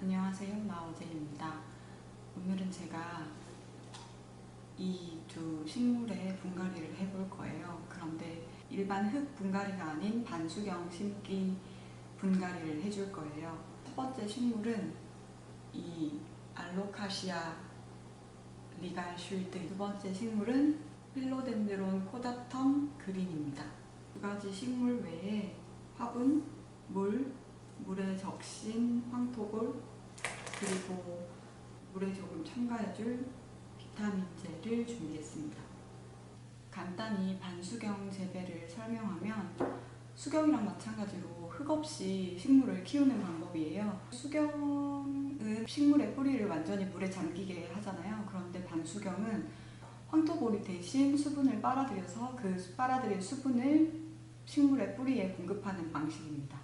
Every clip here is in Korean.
안녕하세요, 나오제입니다. 오늘은 제가 이 두 식물의 분갈이를 해볼 거예요. 그런데 일반 흙 분갈이가 아닌 반수경 심기 분갈이를 해줄 거예요. 첫 번째 식물은 이 알로카시아 리갈슐드, 두 번째 식물은 필로덴드론 코다텀 그린입니다. 두 가지 식물 외에 화분, 물에 적신 황토골, 그리고 물에 조금 첨가해줄 비타민제를 준비했습니다. 간단히 반수경 재배를 설명하면 수경이랑 마찬가지로 흙 없이 식물을 키우는 방법이에요. 수경은 식물의 뿌리를 완전히 물에 잠기게 하잖아요. 그런데 반수경은 황토보리 대신 수분을 빨아들여서 그 빨아들인 수분을 식물의 뿌리에 공급하는 방식입니다.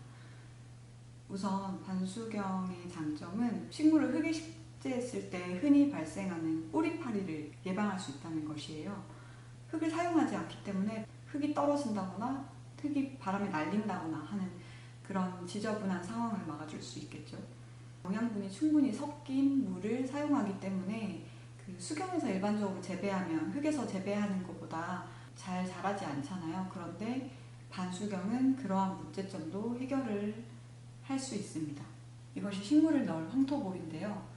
우선 반수경의 장점은 식물을 흙에 식재했을 때 흔히 발생하는 뿌리파리를 예방할 수 있다는 것이에요. 흙을 사용하지 않기 때문에 흙이 떨어진다거나 흙이 바람에 날린다거나 하는 그런 지저분한 상황을 막아줄 수 있겠죠. 영양분이 충분히 섞인 물을 사용하기 때문에 그 수경에서 일반적으로 재배하면 흙에서 재배하는 것보다 잘 자라지 않잖아요. 그런데 반수경은 그러한 문제점도 해결을 할 수 있습니다. 이것이 식물을 넣을 황토볼인데요.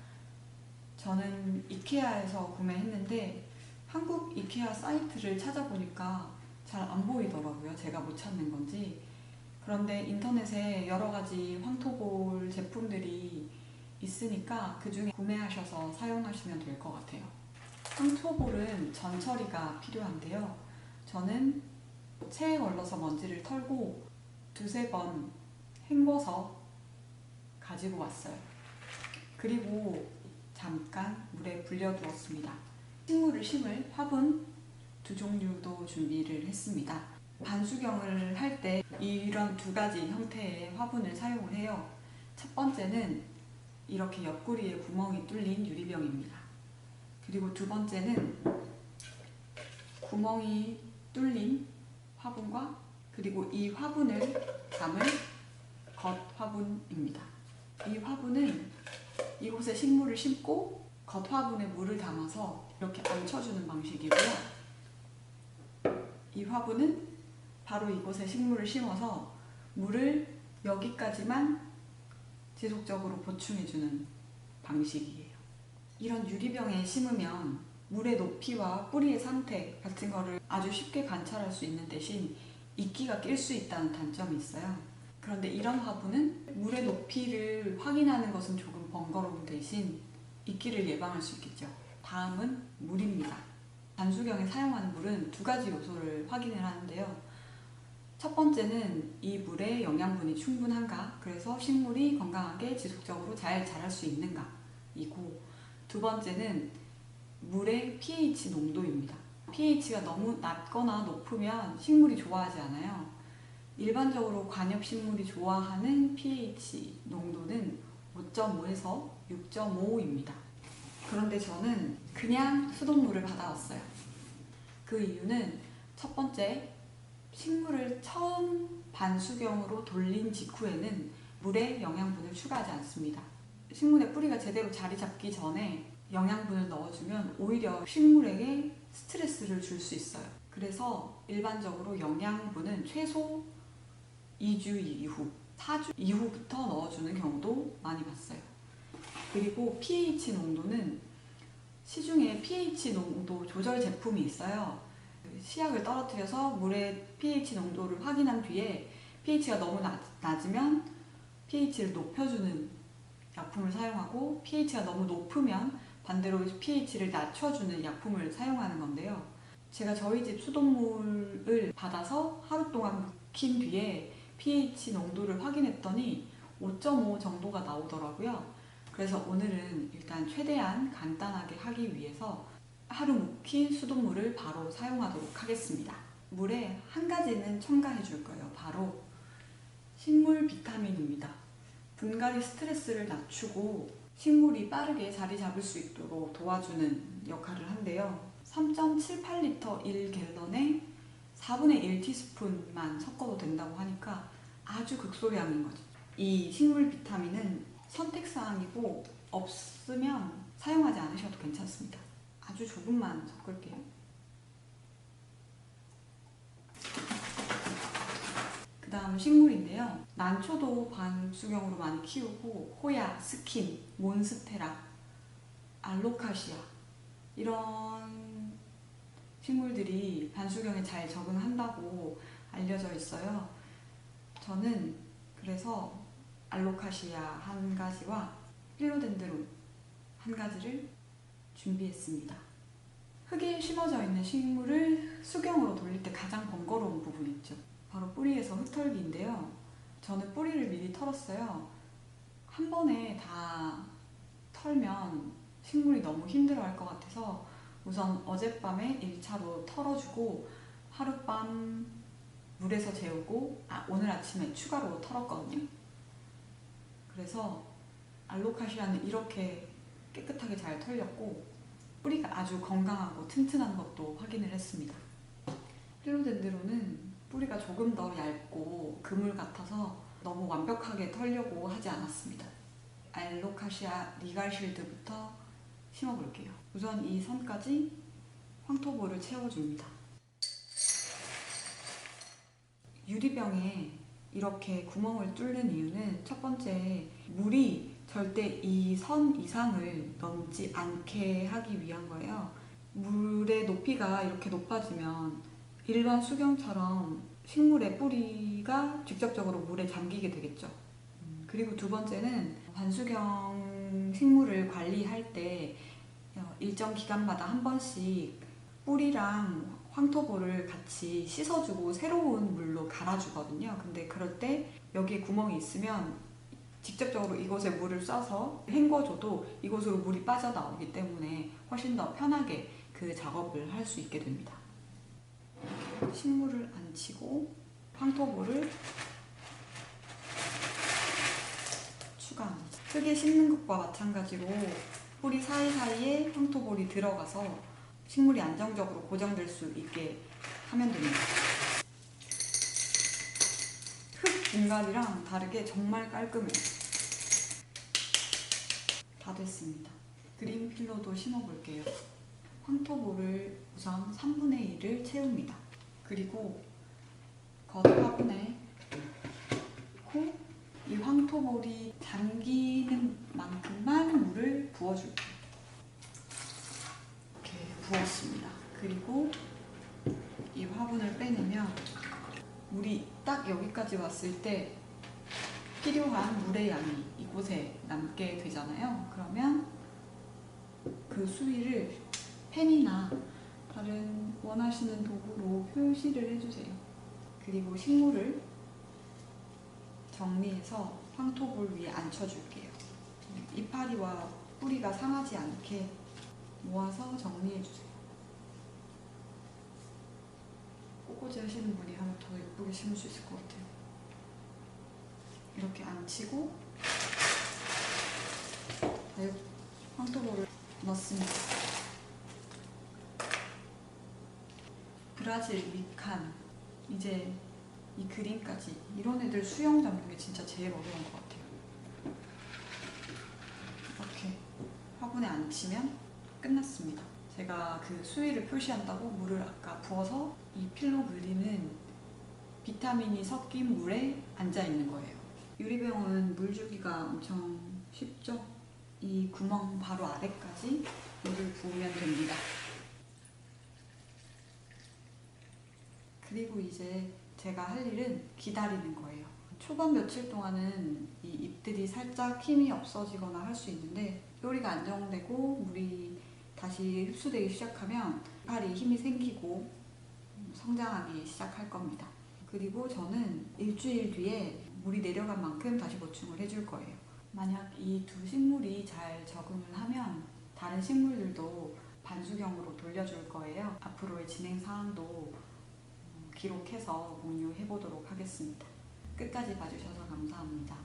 저는 이케아에서 구매했는데 한국 이케아 사이트를 찾아보니까 잘 안 보이더라고요. 제가 못 찾는 건지. 그런데 인터넷에 여러 가지 황토볼 제품들이 있으니까 그 중에 구매하셔서 사용하시면 될 것 같아요. 황토볼은 전처리가 필요한데요. 저는 체에 걸러서 먼지를 털고 두세 번 헹궈서 가지고 왔어요. 그리고 잠깐 물에 불려두었습니다. 식물을 심을 화분 두 종류도 준비를 했습니다. 반수경을 할 때 이런 두 가지 형태의 화분을 사용을 해요. 첫 번째는 이렇게 옆구리에 구멍이 뚫린 유리병입니다. 그리고 두 번째는 구멍이 뚫린 화분과 그리고 이 화분을 담을 겉 화분입니다. 이 화분은 이곳에 식물을 심고 겉 화분에 물을 담아서 이렇게 얹혀주는 방식이고요. 이 화분은 바로 이곳에 식물을 심어서 물을 여기까지만 지속적으로 보충해주는 방식이에요. 이런 유리병에 심으면 물의 높이와 뿌리의 상태 같은 거를 아주 쉽게 관찰할 수 있는 대신 이끼가 낄 수 있다는 단점이 있어요. 그런데 이런 화분은 물의 높이를 확인하는 것은 조금 번거로운 대신 이끼를 예방할 수 있겠죠. 다음은 물입니다. 반수경에 사용하는 물은 두 가지 요소를 확인을 하는데요. 첫 번째는 이 물에 영양분이 충분한가, 그래서 식물이 건강하게 지속적으로 잘 자랄 수 있는가 이고, 두 번째는 물의 pH 농도입니다. pH가 너무 낮거나 높으면 식물이 좋아하지 않아요. 일반적으로 관엽식물이 좋아하는 pH 농도는 5.5에서 6.5입니다. 그런데 저는 그냥 수돗물을 받아왔어요. 그 이유는 첫 번째, 식물을 처음 반수경으로 돌린 직후에는 물에 영양분을 추가하지 않습니다. 식물의 뿌리가 제대로 자리 잡기 전에 영양분을 넣어주면 오히려 식물에게 스트레스를 줄 수 있어요. 그래서 일반적으로 영양분은 최소 2주 이후, 4주 이후부터 넣어주는 경우도 많이 봤어요. 그리고 pH 농도는 시중에 pH 농도 조절 제품이 있어요. 시약을 떨어뜨려서 물의 pH 농도를 확인한 뒤에 pH가 너무 낮으면 pH를 높여주는 약품을 사용하고, pH가 너무 높으면 반대로 pH를 낮춰주는 약품을 사용하는 건데요. 제가 저희 집 수돗물을 받아서 하루 동안 묵힌 뒤에 pH 농도를 확인했더니 5.5 정도가 나오더라고요. 그래서 오늘은 일단 최대한 간단하게 하기 위해서 하루 묵힌 수돗물을 바로 사용하도록 하겠습니다. 물에 한 가지는 첨가해 줄 거예요. 바로 식물 비타민입니다. 분갈이 스트레스를 낮추고 식물이 빠르게 자리 잡을 수 있도록 도와주는 역할을 한대요. 3.78L 1갤런에 4분의 1티스푼만 섞어도 된다고 하니까 아주 극소량인 거죠. 이 식물 비타민은 선택사항이고 없으면 사용하지 않으셔도 괜찮습니다. 아주 조금만 섞을게요. 그 다음 식물인데요. 난초도 반수경으로 많이 키우고 호야, 스킨, 몬스테라, 알로카시아 이런 식물들이 반수경에 잘 적응한다고 알려져 있어요. 저는 그래서 알로카시아 한 가지와 필로덴드론 한 가지를 준비했습니다. 흙에 심어져 있는 식물을 수경으로 돌릴 때 가장 번거로운 부분이 있죠. 바로 뿌리에서 흙털기인데요. 저는 뿌리를 미리 털었어요. 한 번에 다 털면 식물이 너무 힘들어할 것 같아서 우선 어젯밤에 1차로 털어주고 하룻밤 물에서 재우고 오늘 아침에 추가로 털었거든요. 그래서 알로카시아는 이렇게 깨끗하게 잘 털렸고 뿌리가 아주 건강하고 튼튼한 것도 확인을 했습니다. 필로덴드론은 뿌리가 조금 더 얇고 그물 같아서 너무 완벽하게 털려고 하지 않았습니다. 알로카시아 리갈실드부터 심어볼게요. 우선 이 선까지 황토볼을 채워줍니다. 유리병에 이렇게 구멍을 뚫는 이유는 첫 번째, 물이 절대 이 선 이상을 넘지 않게 하기 위한 거예요. 물의 높이가 이렇게 높아지면 일반 수경처럼 식물의 뿌리가 직접적으로 물에 잠기게 되겠죠. 그리고 두 번째는 반수경 식물을 관리할 때 일정 기간마다 한 번씩 뿌리랑 황토볼을 같이 씻어주고 새로운 물로 갈아주거든요. 근데 그럴 때 여기에 구멍이 있으면 직접적으로 이곳에 물을 쏴서 헹궈줘도 이곳으로 물이 빠져나오기 때문에 훨씬 더 편하게 그 작업을 할 수 있게 됩니다. 식물을 앉히고 황토볼을 추가합니다. 흙에 심는 것과 마찬가지로 뿌리 사이사이에 황토볼이 들어가서 식물이 안정적으로 고정될 수 있게 하면 됩니다. 흙 공간이랑 다르게 정말 깔끔해요. 다 됐습니다. 그린 필로도 심어볼게요. 황토볼을 우선 3분의 1을 채웁니다. 그리고 겉 화분에 넣고 이 황토볼이 잠기는 만큼만 물을 부어줄게요. 이렇게 부었습니다. 그리고 이 화분을 빼내면 물이 딱 여기까지 왔을 때 필요한 물의 양이 이곳에 남게 되잖아요. 그러면 그 수위를 펜이나 다른 원하시는 도구로 표시를 해주세요. 그리고 식물을 정리해서 황토볼 위에 앉혀줄게요. 이파리와 뿌리가 상하지 않게 모아서 정리해주세요. 꽃꽂이 하시는 분이 하면 더 예쁘게 심을 수 있을 것 같아요. 이렇게 앉히고 황토볼을 넣습니다. 브라질, 미칸, 이제 이 그린까지 이런 애들 수영 잡는 게 진짜 제일 어려운 것 같아요. 이렇게 화분에 앉히면 끝났습니다. 제가 그 수위를 표시한다고 물을 아까 부어서 이 필로 그린은 비타민이 섞인 물에 앉아 있는 거예요. 유리병은 물 주기가 엄청 쉽죠? 이 구멍 바로 아래까지 물을 부으면 됩니다. 그리고 이제 제가 할 일은 기다리는 거예요. 초반 며칠 동안은 이 잎들이 살짝 힘이 없어지거나 할 수 있는데 요리가 안정되고 물이 다시 흡수되기 시작하면 이파리 힘이 생기고 성장하기 시작할 겁니다. 그리고 저는 일주일 뒤에 물이 내려간 만큼 다시 보충을 해줄 거예요. 만약 이 두 식물이 잘 적응을 하면 다른 식물들도 반수경으로 돌려줄 거예요. 앞으로의 진행 사항도 기록해서 공유해 보도록 하겠습니다. 끝까지 봐주셔서 감사합니다.